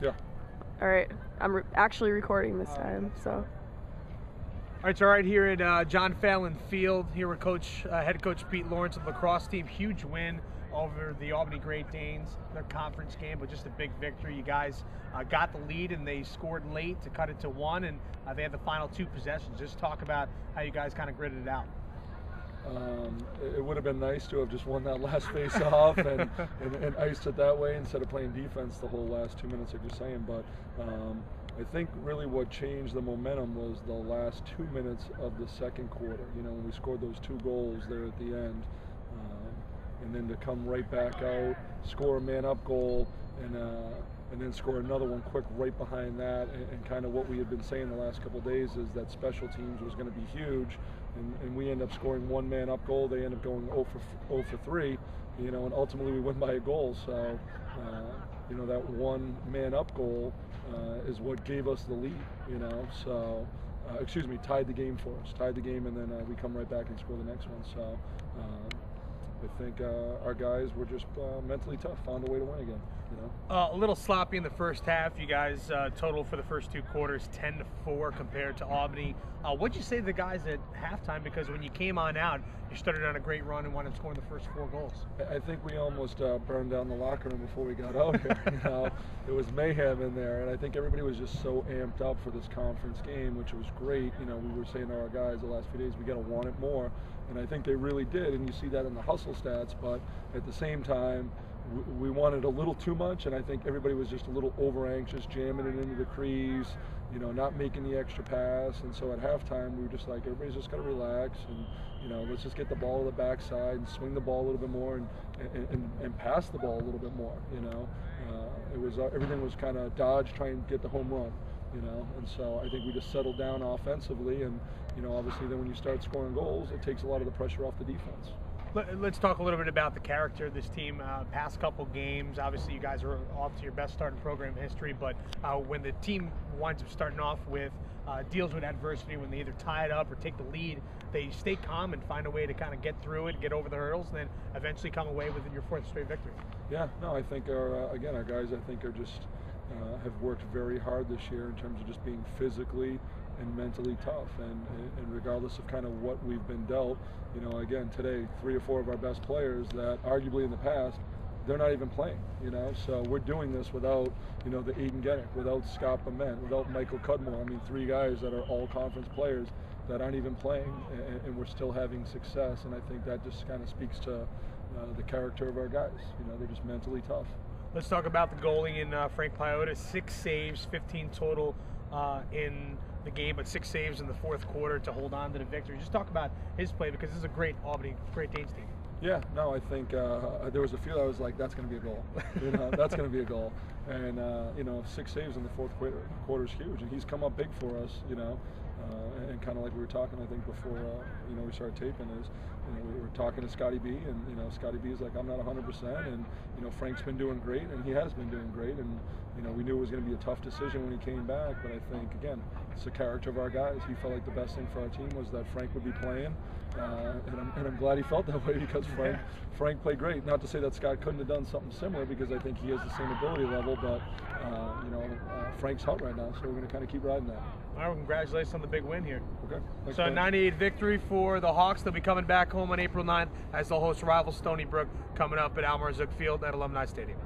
Yeah. All right, I'm actually recording this time, so. All right, so right here at John Fallon Field, here with head coach Pete Lawrence of the lacrosse team. Huge win over the Albany Great Danes, their conference game, but just a big victory. You guys got the lead and they scored late to cut it to 1, and they had the final 2 possessions. Just talk about how you guys kind of gritted it out. It would have been nice to have just won that last face-off and iced it that way instead of playing defense the whole last 2 minutes, like you're saying. But I think really what changed the momentum was the last 2 minutes of the second quarter. You know, when we scored those 2 goals there at the end, and then to come right back out, score a man-up goal, and then score another one quick right behind that, and kind of what we had been saying the last couple of days is that special teams was going to be huge, and we end up scoring 1 man-up goal. They end up going 0 for 3, you know, and ultimately we win by a goal. So, you know, that 1 man-up goal is what gave us the lead, you know. So, tied the game for us, tied the game, and then we come right back and score the next one. So, I think our guys were just mentally tough, found a way to win again. You know, a little sloppy in the first half. You guys total for the first 2 quarters 10-4 compared to Albany. What'd you say to the guys at halftime? Because when you came on out, you started on a great run and wound up scoring the first 4 goals. I think we almost burned down the locker room before we got out here. You know, it was mayhem in there, and I think everybody was just so amped up for this conference game, which was great. You know, we were saying to our guys the last few days, we got to want it more, and I think they really did. And you see that in the hustle stats, but at the same time, we wanted a little too much, and I think everybody was just a little over anxious, jamming it into the crease, you know, not making the extra pass. And so at halftime, we were just like, everybody's just got to relax, and you know, let's just get the ball to the backside and swing the ball a little bit more, and pass the ball a little bit more. You know, it was everything was kind of dodge, try and get the home run. You know, and so I think we just settled down offensively, and you know, obviously then when you start scoring goals, it takes a lot of the pressure off the defense. Let's talk a little bit about the character of this team. Past couple games, obviously you guys are off to your best start in program history, but when the team winds up starting off with deals with adversity, when they either tie it up or take the lead, they stay calm and find a way to kind of get through it, get over the hurdles, and then eventually come away with your 4th straight victory. Yeah, no, I think our guys I think are just have worked very hard this year in terms of just being physically and mentally tough, and regardless of kind of what we've been dealt, you know, again today 3 or 4 of our best players that arguably in the past they're not even playing, you know, so we're doing this without, you know, the Aiden Genick, without Scott Bement, without Michael Cudmore. I mean, 3 guys that are all conference players that aren't even playing, and we're still having success, and I think that just kind of speaks to the character of our guys. You know, they're just mentally tough. Let's talk about the goalie in Frank Piota. 6 saves, 15 total in the game, but 6 saves in the 4th quarter to hold on to the victory. Just talk about his play, because this is a great Albany Great Danes team. Yeah, no, I think there was a few I was like, that's going to be a goal. You know, that's going to be a goal. And you know, 6 saves in the 4th quarter is huge, and he's come up big for us. You know, and kind of like we were talking, I think before you know, we started taping, is you know, we were talking to Scotty B, and you know, Scotty B is like, I'm not 100%, and you know, Frank's been doing great, and he has been doing great, and you know, we knew it was going to be a tough decision when he came back, but I think again, it's the character of our guys. He felt like the best thing for our team was that Frank would be playing, and I'm glad he felt that way, because Frank played great. Not to say that Scott couldn't have done something similar, because I think he has the same ability level, but you know, Frank's hot right now, so we're going to kind of keep riding that. All right, well, congratulations on the big win here. Okay. Thanks, so a 98 victory for the Hawks. They'll be coming back home on April 9th as they'll host rival Stony Brook coming up at Almar Zook Field at Alumni Stadium.